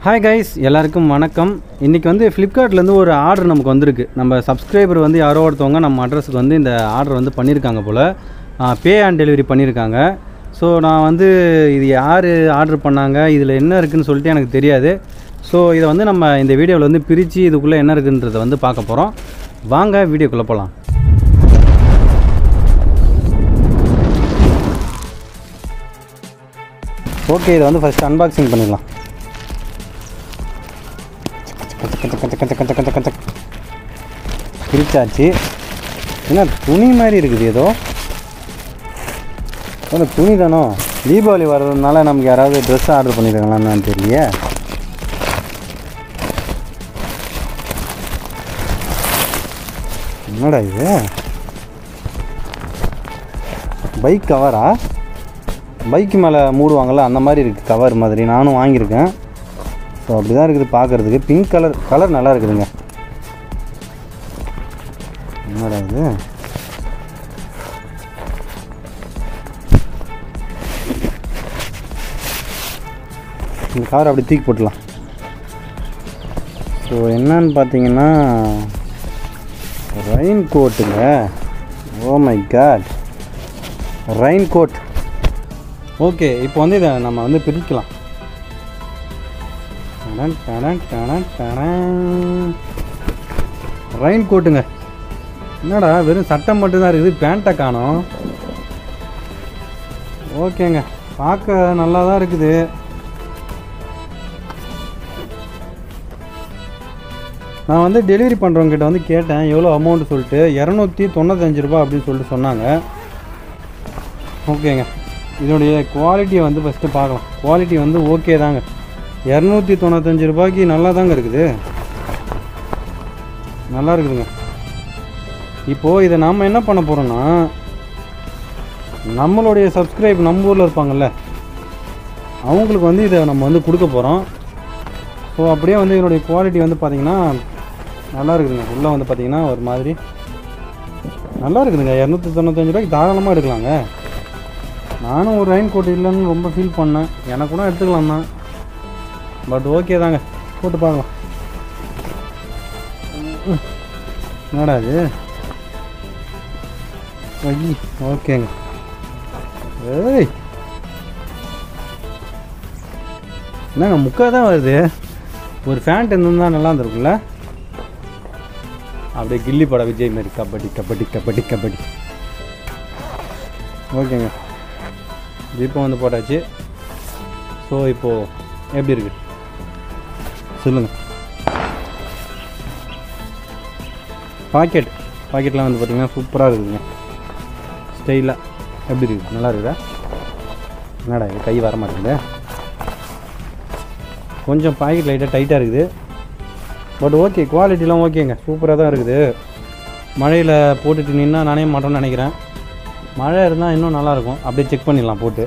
Hi guys, எல்லாருக்கும் வணக்கம். இன்றைக்கி வந்து ஃப்ளிப்கார்ட்லேருந்து ஒரு ஆர்டர் நமக்கு வந்திருக்கு. நம்ம சப்ஸ்கிரைபர் வந்து யாரோ ஒருத்தவங்க நம்ம அட்ரஸுக்கு வந்து இந்த ஆர்டர் வந்து பண்ணியிருக்காங்க போல். பே ஆன் டெலிவரி பண்ணியிருக்காங்க. ஸோ நான் வந்து இது யார் ஆர்டர் பண்ணாங்க, இதில் என்ன இருக்குதுன்னு சொல்லிட்டு எனக்கு தெரியாது. ஸோ இதை வந்து நம்ம இந்த வீடியோவில் வந்து பிரித்து இதுக்குள்ளே என்ன இருக்குன்றதை வந்து பார்க்க போகிறோம். வாங்க வீடியோக்குள்ளே போகலாம். ஓகே, இதை வந்து ஃபஸ்ட்டு அன்பாக்சிங் பண்ணிடலாம். பிரிச்சாச்சு. என்ன துணி மாதிரி இருக்குது, ஏதோ துணி தானோ. தீபாவளி வர்றதுனால நமக்கு யாராவது ட்ரெஸ் ஆர்டர் பண்ணியிருக்காங்களான்னு தெரியல. என்னடா இது, பைக் கவரா? பைக்கு மேலே மூடுவாங்கள்ல அந்த மாதிரி இருக்குது கவர் மாதிரி. நானும் வாங்கியிருக்கேன். ஸோ அப்படி தான் இருக்குது பார்க்குறதுக்கு. பிங்க் கலர் நல்லா இருக்குதுங்க. என்னடா இது, இந்த கவர் அப்படி தூக்கி போட்டுடலாம். ஸோ என்னன்னு பார்த்தீங்கன்னா ரெயின் கோட்டுங்க. Oh my god, rain coat. Okay, இப்போ வந்து இதை நம்ம வந்து பிரிக்கலாம். ரெயின் கோட்டுங்க. என்னடா வெறும் சட்டை மட்டும்தான் இருக்குது, பேண்ட்டை காணோம். ஓகேங்க, பார்க்க நல்லா தான் இருக்குது. நான் வந்து டெலிவரி பண்ணுறவங்ககிட்ட வந்து கேட்டேன் எவ்வளோ அமௌண்ட்டு சொல்லிட்டு. 295 ரூபா அப்படின்னு சொல்லிட்டு சொன்னாங்க. ஓகேங்க, இதனுடைய குவாலிட்டியை வந்து ஃபஸ்ட்டு பார்க்கலாம். குவாலிட்டி வந்து ஓகே தாங்க. 295 ரூபாய்க்கு நல்லா தாங்க இருக்குது, நல்லா இருக்குதுங்க. இப்போது இதை நாம் என்ன பண்ண போகிறோன்னா, நம்மளுடைய சப்ஸ்கிரைப் நம்ம ஊரில் இருப்பாங்கள்ல, அவங்களுக்கு வந்து இதை நம்ம வந்து கொடுக்க போகிறோம். ஸோ அப்படியே வந்து இதனுடைய குவாலிட்டி வந்து பார்த்திங்கன்னா நல்லா இருக்குதுங்க. உள்ளே வந்து பார்த்திங்கன்னா ஒரு மாதிரி நல்லா இருக்குதுங்க. 295 ரூபாய்க்கு தாராளமாக எடுக்கலாங்க. நானும் ஒரு ரெயின் கோட் இல்லைன்னு ரொம்ப ஃபீல் பண்ணேன். எனக்கு கூட எடுத்துக்கலாம் தான், பட் ஓகே தாங்க, போட்டு பார்க்கலாம். என்னடா இது, ஓகேங்க. ஏய் என்னங்க முக்காக தான் வருது. ஒரு ஃபேண்ட் இருந்தால் நல்லா இருந்திருக்குல்ல. அப்படியே கில்லி பட விஜய் மாதிரி கபடி கபடி கபடி கபடி. ஓகேங்க, இப்போ வந்து போட்டாச்சு. ஸோ இப்போது எப்படி இருக்குது சொல்லுங்கள். பாக்கெட்லாம் வந்து பார்த்திங்கன்னா சூப்பராக இருக்குதுங்க. ஸ்டைலாக எப்படி இருக்குது, நல்லா இருக்குதா? என்னடா இது, கை வர மாட்டேங்குது. கொஞ்சம் பாக்கெட் லைட்டாக டைட்டாக இருக்குது, பட் ஓகே, குவாலிட்டிலாம் ஓகேங்க, சூப்பராக தான் இருக்குது. மழையில் போட்டுட்டு நின்னா நானே மாட்டோம்னு நினைக்கிறேன். மழை இருந்தால் இன்னும் நல்லாயிருக்கும். அப்படியே செக் பண்ணிடலாம் போட்டு.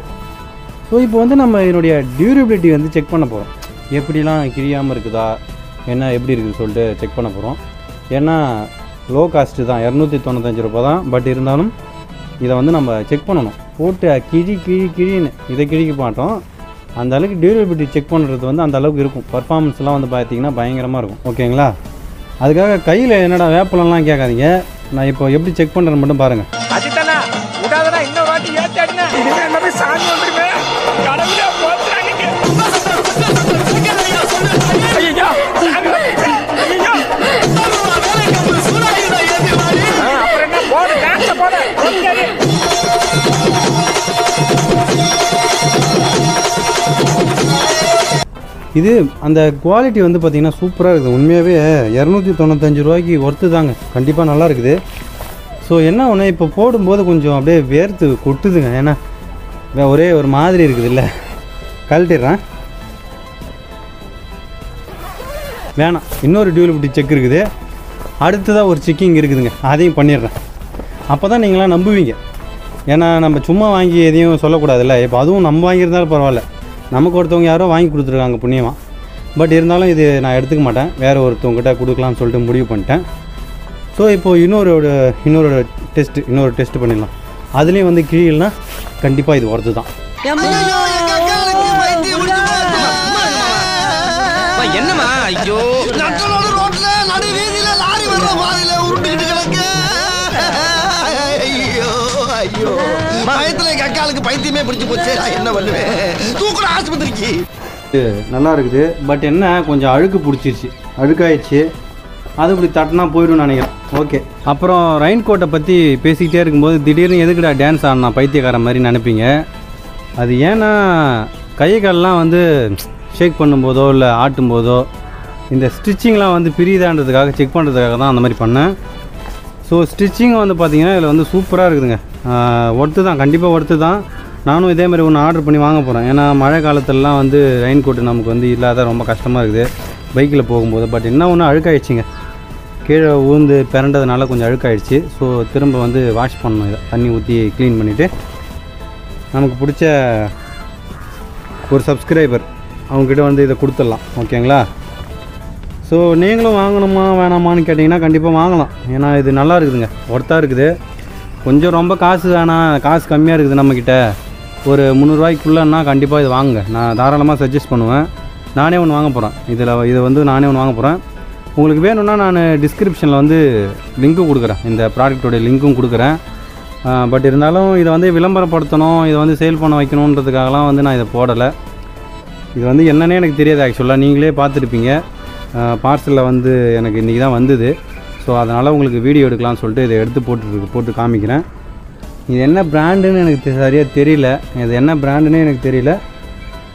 ஸோ இப்போ வந்து நம்ம இதனுடைய டியூரபிலிட்டி வந்து செக் பண்ண போகிறோம். எப்படிலாம் கிழியாமல் இருக்குதா, என்ன எப்படி இருக்குது சொல்லிட்டு செக் பண்ண போகிறோம். ஏன்னா லோ காஸ்ட்டு தான், 295 ரூபா தான். பட் இருந்தாலும் இதை வந்து நம்ம செக் பண்ணணும். போட்டு கிழின்னு இதை கிழிக்க மாட்டோம். அந்த அளவுக்கு டியூரபிலிட்டி செக் பண்ணுறது வந்து அந்த அளவுக்கு இருக்கும். பர்ஃபார்மன்ஸ்லாம் வந்து பார்த்திங்கன்னா பயங்கரமாக இருக்கும். ஓகேங்களா? அதுக்காக கையில் என்னடா வேப்பலம்லாம் கேட்காதீங்க. நான் இப்போ எப்படி செக் பண்ணுறேன்னு மட்டும் பாருங்கள். இது அந்த குவாலிட்டி வந்து பார்த்திங்கன்னா சூப்பராக இருக்குது. உண்மையாகவே 295 ரூபாய்க்கு ஒர்த்து தாங்க, கண்டிப்பாக நல்லா இருக்குது. ஸோ என்ன ஒன்று, இப்போ போடும்போது கொஞ்சம் அப்படியே வேர்த்து கொட்டுதுங்க. ஏன்னா ஒரே ஒரு மாதிரி இருக்குது இல்லை, கழட்டிடுறேன். வேணாம், இன்னொரு டியூரபிலிட்டி செக் இருக்குது. அடுத்ததாக ஒரு செக்கிங் இருக்குதுங்க, அதையும் பண்ணிடுறேன். அப்போ தான் நீங்களாம் நம்புவீங்க. ஏன்னா நம்ம சும்மா வாங்கி எதையும் சொல்லக்கூடாதுல்ல. இப்போ அதுவும் நம்ம வாங்கியிருந்தாலும் பரவாயில்ல, நமக்கு ஒருத்தவங்க யாரோ வாங்கி கொடுத்துருக்காங்க புண்ணியமாக. பட் இருந்தாலும் இது நான் எடுத்துக்க மாட்டேன், வேறு ஒருத்தவங்ககிட்ட கொடுக்கலான்னு சொல்லிட்டு முடிவு பண்ணிட்டேன். ஸோ இப்போது இன்னொரு டெஸ்ட்டு பண்ணிடலாம். அதுலேயும் வந்து கிழியல்னா கண்டிப்பாக இது ஒர்த்து தான். என்னமா? ஐயோ, நட்டலோட ரோட்ல நடு வீதியில லாரி வர்ற பாதையில உருண்டுகிட்டு கிடக்கு. ஐயோ ஐயோ, பயத்துல எங்க அக்காளுக்கு பைத்தியமே பிடிச்சு போச்சு. நான் என்ன பண்ணுவேன்? தூக்குற ஆஸ்பத்திரிக்கு. நல்லா இருக்குது. பட் என்ன கொஞ்சம் அழுக்கு பிடிச்சிருச்சு, அழுக்காயிடுச்சு. அது இப்படி தட்டினா போயிடும் நினைக்கிறேன். ஓகே. அப்புறம் ரெயின் கோட்டை பற்றி பேசிக்கிட்டே இருக்கும்போது திடீர்னு எதுக்குடா டான்ஸ் ஆடினா பைத்தியக்கார மாதிரி நினைப்பீங்க. அது ஏன்னா கை கால்லாம் வந்து ஷேக் பண்ணும்போதோ இல்லை ஆட்டும் போதோ இந்த ஸ்டிச்சிங்லாம் வந்து பிரியுதான்றதுக்காக செக் பண்ணுறதுக்காக தான் அந்த மாதிரி பண்ணேன். ஸோ ஸ்டிச்சிங் வந்து பார்த்திங்கன்னா இதில் வந்து சூப்பராக இருக்குதுங்க. ஒர்த்து தான், கண்டிப்பாக ஒர்த்து தான். நானும் இதே மாதிரி ஒன்று ஆர்டர் பண்ணி வாங்க போகிறேன். ஏன்னா மழை காலத்திலலாம் வந்து ரெயின் கோட்டு நமக்கு வந்து இல்லாத ரொம்ப கஷ்டமாக இருக்குது பைக்கில் போகும்போது. பட் என்ன ஒன்று அழுக்காயிடுச்சிங்க, கீழே ஊந்து பிறண்டதுனால கொஞ்சம் அழுக்காயிடுச்சு. ஸோ திரும்ப வந்து வாஷ் பண்ணணும், இதை தண்ணி ஊற்றி க்ளீன் பண்ணிவிட்டு நமக்கு பிடிச்ச ஒரு சப்ஸ்கிரைபர் அவங்கக்கிட்ட வந்து இதை கொடுத்துடலாம். ஓகேங்களா? ஸோ நீங்களும் வாங்கணுமா வேணாமான்னு கேட்டிங்கன்னா கண்டிப்பாக வாங்கலாம். ஏன்னா இது நல்லா இருக்குதுங்க, ஒர்த்தாக இருக்குது. கொஞ்சம் ரொம்ப காசு வேணாம், காசு கம்மியாக இருக்குது நம்மக்கிட்ட, ஒரு 300 ரூபாய்க்குள்ளேன்னா கண்டிப்பாக இது வாங்குங்க. நான் தாராளமாக சஜஸ்ட் பண்ணுவேன். நானே ஒன்று வாங்க போகிறேன். இதை வந்து நானே ஒன்று வாங்க போகிறேன். உங்களுக்கு வேணும்னா நான் டிஸ்கிரிப்ஷனில் வந்து லிங்க்கும் கொடுக்குறேன், இந்த ப்ராடக்டோடைய லிங்க்கும் கொடுக்குறேன். பட் இருந்தாலும் இதை வந்து விளம்பரப்படுத்தணும், இதை வந்து சேல் பண்ண வைக்கணுன்றதுக்காகலாம் வந்து நான் இதை போடலை. இது வந்து என்னன்னே எனக்கு தெரியாது. ஆக்சுவலாக நீங்களே பார்த்துருப்பீங்க. பார்சலில் வந்து எனக்கு இன்றைக்கி தான் வந்தது. ஸோ அதனால் உங்களுக்கு வீடியோ எடுக்கலாம்னு சொல்லிட்டு இதை எடுத்து போட்டு காமிக்கிறேன். இது என்ன பிராண்டுன்னு எனக்கு சரியாக தெரியல, இது என்ன பிராண்டுன்னு எனக்கு தெரியல.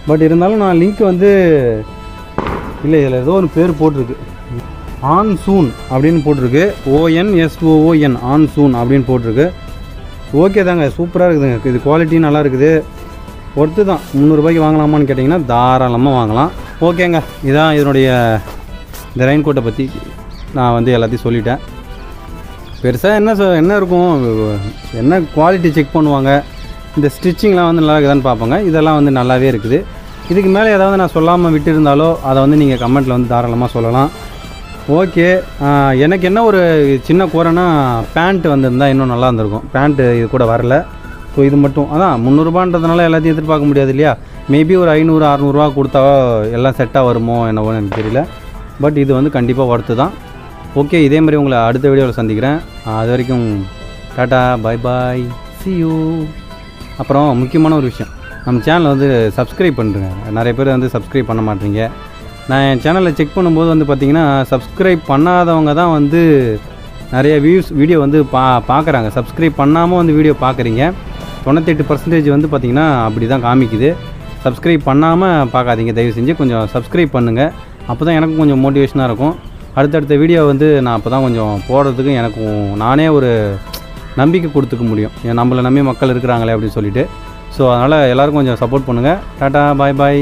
பட் இருந்தாலும் நான் லிங்க் வந்து இல்லை, இதில் ஏதோ ஒரு பேர் போட்டிருக்கு, ஆன்சூன் அப்படின்னு போட்டிருக்கு. ONSOON ஆன்சூன் அப்படின்னு போட்டிருக்கு. ஓகே தாங்க, சூப்பராக இருக்குதுங்க. இது குவாலிட்டி நல்லா இருக்குது, ஒர்த்து தான். 300 ரூபாய்க்கு வாங்கலாமான்னு கேட்டிங்கன்னா தாராளமாக வாங்கலாம். ஓகேங்க, இதான் இதனுடைய இந்த ரெயின் கோட்டை பற்றி நான் வந்து எல்லாத்தையும் சொல்லிட்டேன். பெருசாக என்ன இருக்கும், என்ன குவாலிட்டி செக் பண்ணுவாங்க, இந்த ஸ்டிச்சிங்லாம் வந்து நல்லா இருக்குதான்னு பார்ப்பாங்க. இதெல்லாம் வந்து நல்லாவே இருக்குது. இதுக்கு மேலே ஏதாவது நான் சொல்லாமல் விட்டுருந்தாலோ அதை வந்து நீங்கள் கமெண்ட்டில் வந்து தாராளமாக சொல்லலாம். ஓகே. எனக்கு என்ன ஒரு சின்ன குறைனா பேண்ட்டு வந்திருந்தால் இன்னும் நல்லா இருந்திருக்கும். பேண்ட்டு இது கூட வரல. ஸோ இது மட்டும் அதான் 300 ரூபான்றதுனால எல்லாத்தையும் எதிர்பார்க்க முடியாது இல்லையா. மேபி ஒரு 500-600 ரூபா கொடுத்தா எல்லாம் செட்டாக வருமோ என்னவோ எனக்கு தெரியல. பட் இது வந்து கண்டிப்பாக ஒர்த்து தான். ஓகே, இதே மாதிரி உங்களை அடுத்த வீடியோவில் சந்திக்கிறேன். அது வரைக்கும் tata, bye bye, see you. அப்புறம் முக்கியமான ஒரு விஷயம், நம்ம சேனலை வந்து சப்ஸ்கிரைப் பண்ணுறேங்க. நிறைய பேர் வந்து சப்ஸ்கிரைப் பண்ண மாட்டீங்க. நான் என் சேனலில் செக் பண்ணும்போது வந்து பார்த்திங்கன்னா சப்ஸ்கிரைப் பண்ணாதவங்க தான் வந்து நிறைய வீடியோ வந்து பார்க்குறாங்க. சப்ஸ்கிரைப் பண்ணாமல் வந்து வீடியோ பார்க்குறீங்க. 98% வந்து பார்த்திங்கன்னா அப்படி தான் காமிக்குது. சப்ஸ்கிரைப் பண்ணாமல் பார்க்காதீங்க தயவு செஞ்சு. கொஞ்சம் சப்ஸ்கிரைப் பண்ணுங்கள், அப்போ தான் எனக்கும் கொஞ்சம் மோட்டிவேஷனாக இருக்கும். அடுத்தடுத்த வீடியோ வந்து நான் அப்போ தான் கொஞ்சம் போடுறதுக்கு எனக்கும் நானே ஒரு நம்பிக்கை கொடுத்துக்க முடியும். நம்மளை நம்பி மக்கள் இருக்கிறாங்களே அப்படின்னு சொல்லிட்டு. ஸோ அதனால் எல்லோரும் கொஞ்சம் சப்போர்ட் பண்ணுங்கள். டாட்டா, பாய் பாய்.